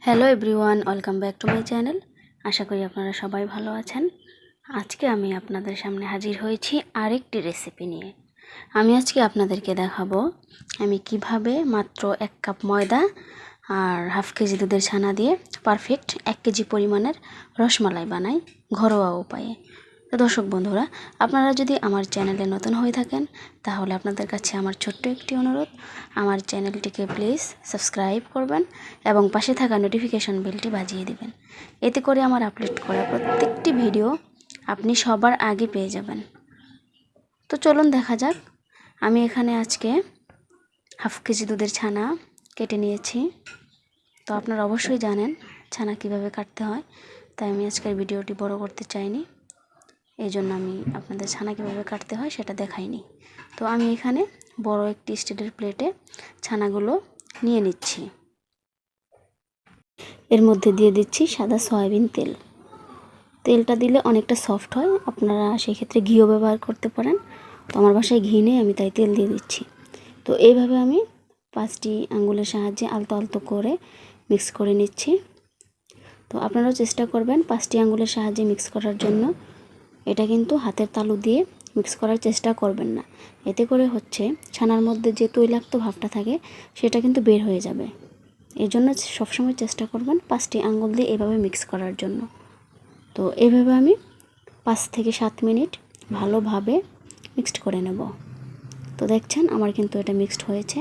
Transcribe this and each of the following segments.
Hello everyone, welcome back to my channel. আশা করি আপনারা সবাই ভালো আছেন। আজকে আমি আপনাদের সামনে হাজির হয়েছি আরেকটি রেসিপি নিয়ে। আমি আজকে আপনাদেরকে দেখাবো আমি কিভাবে মাত্র 1 কাপ ময়দা আর হাফ কেজি দুধের ছানা দিয়ে পারফেক্ট 1 কেজি পরিমাণের রসমালাই বানাই ঘরোয়া উপায়ে। তো দর্শক বন্ধুরা, আপনারা যদি আমার চ্যানেলে নতুন হয়ে থাকেন তাহলে আপনাদের কাছে আমার ছোট্ট একটি অনুরোধ, আমার চ্যানেলটিকে প্লিজ সাবস্ক্রাইব করবেন এবং পাশে থাকা নোটিফিকেশন বেলটি বাজিয়ে দিবেন। এতে করে আমার আপলোড করা প্রত্যেকটি ভিডিও আপনি সবার আগে পেয়ে যাবেন। তো চলুন দেখা যাক। আমি এখানে আজকে হাফ কেজি দুধের ছানা কেটে নিয়েছি। তো আপনারা অবশ্যই জানেন ছানা কিভাবে কাটতে হয়, তাই আমি আজকের ভিডিওটি বড় করতে চাইনি। এই জন্য আমি আপনাদের ছানা কীভাবে কাটতে হয় সেটা দেখাইনি। তো আমি এখানে বড় একটি স্টিলের প্লেটে ছানাগুলো নিয়ে নিচ্ছি। এর মধ্যে দিয়ে দিচ্ছি সাদা সয়াবিন তেল। তেলটা দিলে অনেকটা সফট হয়, আপনারা সেই ক্ষেত্রে ঘিও ব্যবহার করতে পারেন। তো আমার বাসায় ঘি নেই, আমি তাই তেল দিয়ে দিচ্ছি। তো এইভাবে আমি 5টি আঙ্গুলের সাহায্যে আলতো আলতো করে মিক্স করে নিচ্ছি। তো আপনারাও চেষ্টা করবেন 5টি আঙ্গুলের সাহায্যে মিক্স করার জন্য। এটা কিন্তু হাতের তালু দিয়ে মিক্স করার চেষ্টা করবেন না, এতে করে হচ্ছে ছানার মধ্যে যে তৈলাক্ত ভাবটা থাকে সেটা কিন্তু বের হয়ে যাবে। এই জন্য সবসময় চেষ্টা করবেন 5টি আঙ্গুল দিয়ে এভাবে মিক্স করার জন্য। তো এইভাবে আমি 5 থেকে 7 মিনিট ভালোভাবে মিক্সড করে নেব। তো দেখছেন আমার কিন্তু এটা মিক্সড হয়েছে।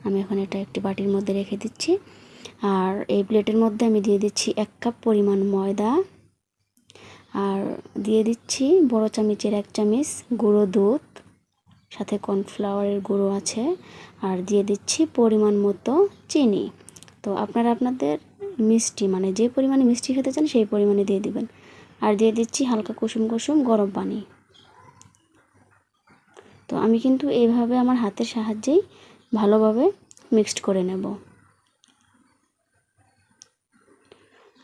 আমি এখন এটা একটি বাটির মধ্যে রেখে দিচ্ছি। আর এই প্লেটের মধ্যে আমি দিয়ে দিচ্ছি 1 কাপ পরিমাণ ময়দা, আর দিয়ে দিচ্ছি বড় চামচের 1 চামচ গুঁড়ো দুধ, সাথে কর্নফ্লাওয়ারের গুঁড়ো আছে, আর দিয়ে দিচ্ছি পরিমাণ মতো চিনি। তো আপনারা আপনাদের মিষ্টি মানে যে পরিমাণে মিষ্টি খেতে চান সেই পরিমাণে দিয়ে দিবেন। আর দিয়ে দিচ্ছি হালকা কুসুম কুসুম গরম পানি। তো আমি কিন্তু এইভাবে আমার হাতের সাহায্যেই ভালোভাবে মিক্সড করে নেব।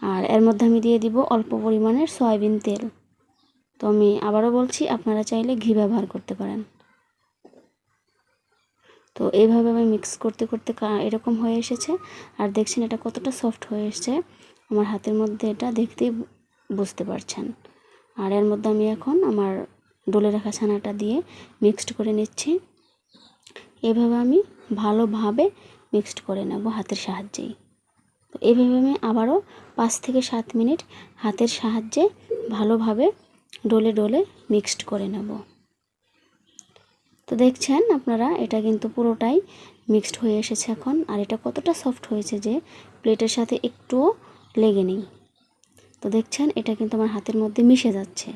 আর এর মধ্যে আমি দিয়ে দিব অল্প পরিমাণের সয়াবিন তেল। তো আমি আবারও বলছি, আপনারা চাইলে ঘি ব্যবহার করতে পারেন। তো এইভাবে আমি মিক্স করতে করতে এরকম হয়ে এসেছে। আর দেখছেন এটা কতটা সফট হয়ে এসেছে, আমার হাতের মধ্যে এটা দেখতেই বুঝতে পারছেন। আর এর মধ্যে আমি এখন আমার ডলে রাখা ছানাটা দিয়ে মিক্সড করে নিচ্ছি। এভাবে আমি ভালোভাবে মিক্সড করে নেব হাতের সাহায্যেই। তো এইভাবে আমি আবারও 5 থেকে 7 মিনিট হাতের সাহায্যে ভালোভাবে ডলে ডলে মিক্সড করে নেব। তো দেখছেন আপনারা এটা কিন্তু পুরোটাই মিক্সড হয়ে এসেছে এখন। আর এটা কতটা সফট হয়েছে যে প্লেটের সাথে একটুও লেগে নেই। তো দেখছেন এটা কিন্তু আমার হাতের মধ্যে মিশে যাচ্ছে,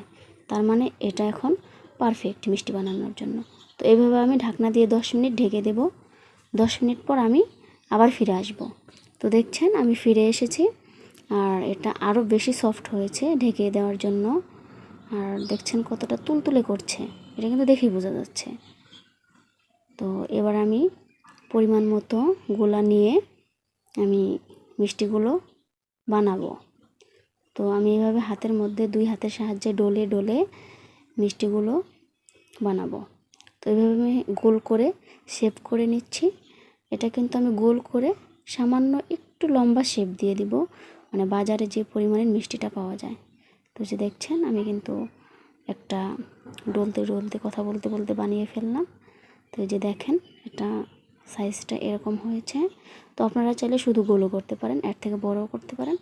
তার মানে এটা এখন পারফেক্ট মিষ্টি বানানোর জন্য। তো এইভাবে আমি ঢাকনা দিয়ে 10 মিনিট ঢেকে দেব। 10 মিনিট পর আমি আবার ফিরে আসব। তো দেখছেন আমি ফিরে এসেছি, আর এটা আরও বেশি সফট হয়েছে ঢেকে দেওয়ার জন্য। আর দেখছেন কতটা তুলতুলে করছে, এটা কিন্তু দেখেই বোঝা যাচ্ছে। তো এবার আমি পরিমাণ মতো গোলা নিয়ে আমি মিষ্টিগুলো বানাবো। তো আমি এভাবে হাতের মধ্যে 2 হাতের সাহায্যে ডলে ডলে মিষ্টিগুলো বানাবো। তো এইভাবে আমি গোল করে শেপ করে নিচ্ছি। এটা কিন্তু আমি গোল করে সামান্য একটু লম্বা শেপ দিয়ে দিব, মানে বাজারে যে পরিমাণের মিষ্টিটা পাওয়া যায়। তো যে দেখছেন আমি কিন্তু একটা ডলতে ডলতে কথা বলতে বলতে বানিয়ে ফেললাম। তো এই যে দেখেন এটা সাইজটা এরকম হয়েছে। তো আপনারা চাইলে শুধু গোলও করতে পারেন, এর থেকে বড়ও করতে পারেন,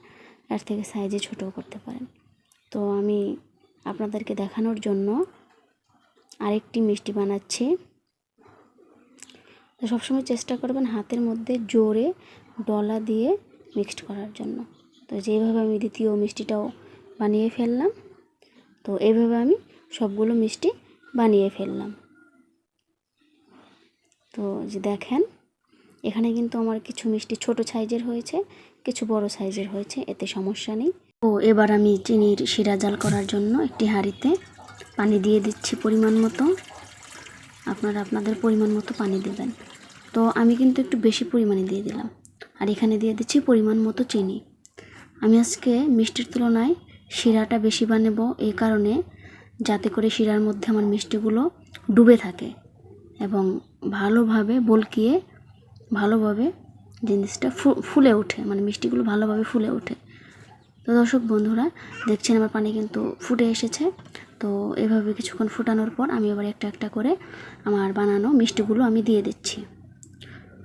এর থেকে সাইজে ছোটও করতে পারেন। তো আমি আপনাদেরকে দেখানোর জন্য আরেকটি মিষ্টি বানাচ্ছি। তো সবসময় চেষ্টা করবেন হাতের মধ্যে জোরে ডলা দিয়ে মিক্সড করার জন্য। তো যেভাবে আমি দ্বিতীয় মিষ্টিটাও বানিয়ে ফেললাম। তো এইভাবে আমি সবগুলো মিষ্টি বানিয়ে ফেললাম। তো যে দেখেন এখানে কিন্তু আমার কিছু মিষ্টি ছোট সাইজের হয়েছে, কিছু বড় সাইজের হয়েছে, এতে সমস্যা নেই। তো এবার আমি চিনির শিরা জাল করার জন্য একটি হাঁড়িতে পানি দিয়ে দিচ্ছি পরিমাণ মতো। আপনারা আপনাদের পরিমাণ মতো পানি দেবেন। তো আমি কিন্তু একটু বেশি পরিমাণে দিয়ে দিলাম। আর এখানে দিয়ে দিচ্ছি পরিমাণ মতো চিনি। আমি আজকে মিষ্টির তুলনায় শিরাটা বেশি বানাবো, এই কারণে যাতে করে শিরার মধ্যে আমার মিষ্টিগুলো ডুবে থাকে এবং ভালোভাবে বলকিয়ে ভালোভাবে জিনিসটা ফুলে ওঠে, মানে মিষ্টিগুলো ভালোভাবে ফুলে ওঠে। তো দর্শক বন্ধুরা দেখছেন আমার পানি কিন্তু ফুটে এসেছে। তো এভাবে কিছুক্ষণ ফুটানোর পর আমি এবার একটা একটা করে আমার বানানো মিষ্টিগুলো আমি দিয়ে দিচ্ছি।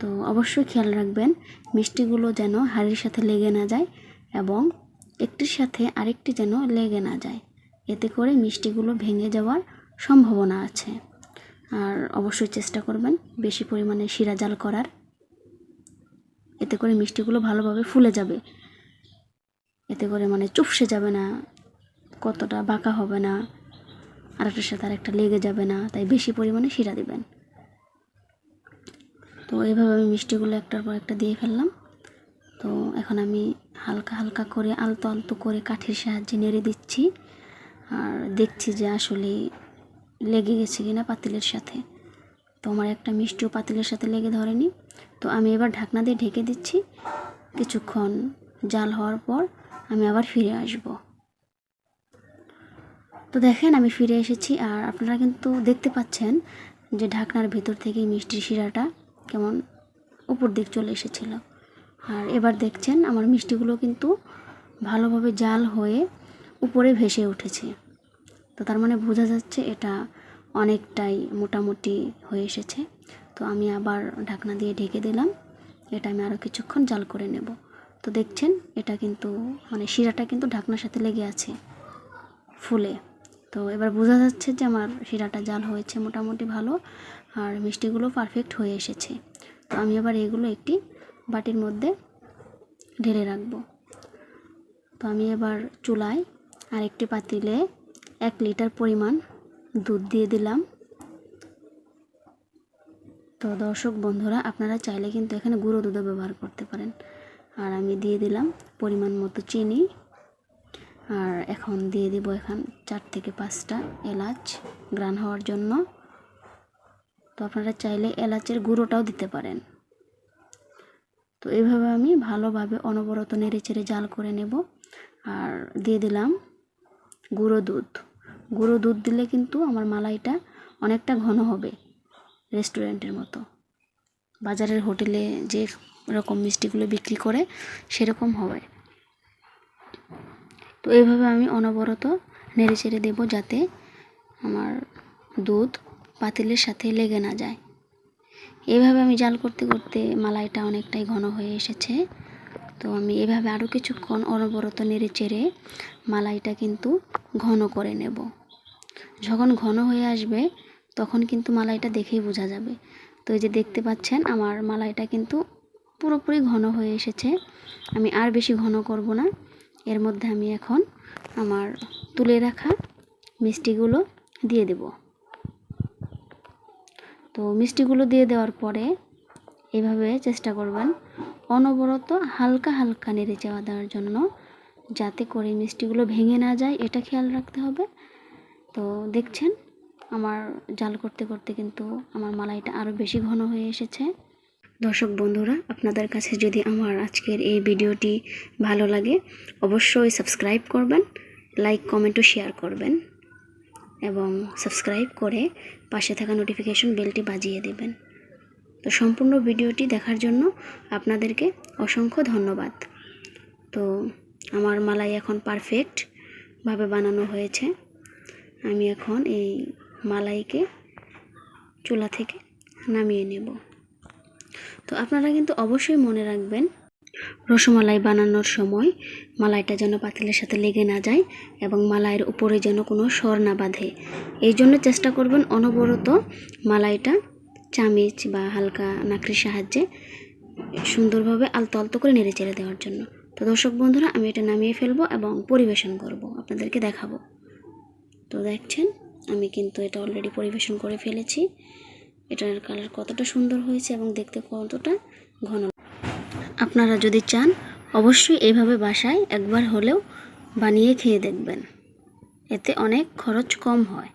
তো অবশ্যই খেয়াল রাখবেন মিষ্টিগুলো যেন হাঁড়ির সাথে লেগে না যায় এবং একটির সাথে আরেকটি যেন লেগে না যায়, এতে করে মিষ্টিগুলো ভেঙে যাওয়ার সম্ভাবনা আছে। আর অবশ্যই চেষ্টা করবেন বেশি পরিমাণে শিরা জাল করার, এতে করে মিষ্টিগুলো ভালোভাবে ফুলে যাবে, এতে করে মানে চুপসে যাবে না, কতটা বাঁকা হবে না, আরেকটার সাথে আরেকটা লেগে যাবে না, তাই বেশি পরিমাণে শিরা দিবেন। তো এইভাবে আমি মিষ্টিগুলো একটার পর একটা দিয়ে ফেললাম। তো এখন আমি হালকা হালকা করে আলতো আলতো করে কাঠির সাহায্যে নেড়ে দিচ্ছি, আর দেখছি যে আসলে লেগে গেছে কিনা পাতিলের সাথে। তো আমার একটা মিষ্টিও পাতিলের সাথে লেগে ধরেনি। তো আমি এবার ঢাকনা দিয়ে ঢেকে দিচ্ছি। কিছুক্ষণ জাল হওয়ার পর আমি আবার ফিরে আসব। তো দেখেন আমি ফিরে এসেছি, আর আপনারা কিন্তু দেখতে পাচ্ছেন যে ঢাকনার ভিতর থেকে মিষ্টির শিরাটা কেমন উপর দিক চলে এসেছিল। আর এবার দেখছেন আমার মিষ্টিগুলো কিন্তু ভালোভাবে জাল হয়ে উপরে ভেসে উঠেছে। তো তার মানে বোঝা যাচ্ছে এটা অনেকটাই মোটামুটি হয়ে এসেছে। তো আমি আবার ঢাকনা দিয়ে ঢেকে দিলাম, এটা আমি আরও কিছুক্ষণ জাল করে নেব। তো দেখছেন এটা কিন্তু মানে শিরাটা কিন্তু ঢাকনার সাথে লেগে আছে ফুলে। তো এবার বোঝা যাচ্ছে যে আমার শিরাটা জাল হয়েছে মোটামুটি ভালো, আর মিষ্টিগুলো পারফেক্ট হয়ে এসেছে। তো আমি আবার এগুলো একটি বাটির মধ্যে ঢেলে রাখবো। তো আমি এবার চুলায় আরেকটি পাতিলে 1 লিটার পরিমাণ দুধ দিয়ে দিলাম। তো দর্শক বন্ধুরা আপনারা চাইলে কিন্তু এখানে গুঁড়ো দুধও ব্যবহার করতে পারেন। আর আমি দিয়ে দিলাম পরিমাণ মতো চিনি, আর এখন দিয়ে দিব 4 থেকে 5টা এলাচ গ্রান হওয়ার জন্য। তো আপনারা চাইলে এলাচের গুঁড়োটাও দিতে পারেন। তো এইভাবে আমি ভালোভাবে অনবরত নেড়ে চেড়ে জাল করে নেব। আর দিয়ে দিলাম গুঁড়ো দুধ। গুঁড়ো দুধ দিলে কিন্তু আমার মালাইটা অনেকটা ঘন হবে, রেস্টুরেন্টের মতো, বাজারের হোটেলে যে রকম মিষ্টিগুলো বিক্রি করে সেরকম হবে। তো এইভাবে আমি অনবরত নেড়ে চেড়ে দেবো যাতে আমার দুধ পাতিলের সাথে লেগে না যায়। এইভাবে আমি জাল করতে করতে মালাইটা অনেকটাই ঘন হয়ে এসেছে। তো আমি এভাবে আরও কিছুক্ষণ অনবরত নেড়ে চেড়ে মালাইটা কিন্তু ঘন করে নেব। যখন ঘন হয়ে আসবে তখন কিন্তু মালাইটা দেখেই বোঝা যাবে। তো এই যে দেখতে পাচ্ছেন আমার মালাইটা কিন্তু পুরোপুরি ঘন হয়ে এসেছে। আমি আর বেশি ঘন করব না। এর মধ্যে আমি এখন আমার তুলে রাখা মিষ্টিগুলো দিয়ে দেব। তো মিষ্টিগুলো দিয়ে দেওয়ার পরে এভাবে চেষ্টা করবেন অনবরত হালকা হালকা নেড়ে চাওয়া দেওয়ার জন্য, যাতে করে মিষ্টিগুলো ভেঙে না যায়, এটা খেয়াল রাখতে হবে। তো দেখছেন আমার জাল করতে করতে কিন্তু আমার মালাইটা আরও বেশি ঘন হয়ে এসেছে। দর্শক বন্ধুরা আপনাদের কাছে যদি আমার আজকের এই ভিডিওটি ভালো লাগে অবশ্যই সাবস্ক্রাইব করবেন, লাইক কমেন্ট ও শেয়ার করবেন এবং সাবস্ক্রাইব করে পাশে থাকা নোটিফিকেশন বেলটি বাজিয়ে দেবেন। তো সম্পূর্ণ ভিডিওটি দেখার জন্য আপনাদেরকে অসংখ্য ধন্যবাদ। তো আমার মালাই এখন পারফেক্টভাবে বানানো হয়েছে। আমি এখন এই মালাইকে চুলা থেকে নামিয়ে নেব। তো আপনারা কিন্তু অবশ্যই মনে রাখবেন রসমালাই বানানোর সময় মালাইটা যেন পাতিলের সাথে লেগে না যায় এবং মালাইয়ের উপরে যেন কোনো সর না বাঁধে। এই জন্য চেষ্টা করবেন অনবরত মালাইটা চামিচ বা হালকা নাকড়ির সাহায্যে সুন্দরভাবে আলতো আলতো করে নেড়ে চেড়ে দেওয়ার জন্য। তো দর্শক বন্ধুরা আমি এটা নামিয়ে ফেলবো এবং পরিবেশন করব, আপনাদেরকে দেখাবো। তো দেখছেন আমি কিন্তু এটা অলরেডি পরিবেশন করে ফেলেছি। এটার কালার কতটা সুন্দর হয়েছে এবং দেখতে কতটা ঘন। আপনারা যদি চান অবশ্যই এইভাবে বাসায় একবার হলেও বানিয়ে খেয়ে দেখবেন, এতে অনেক খরচ কম হয়।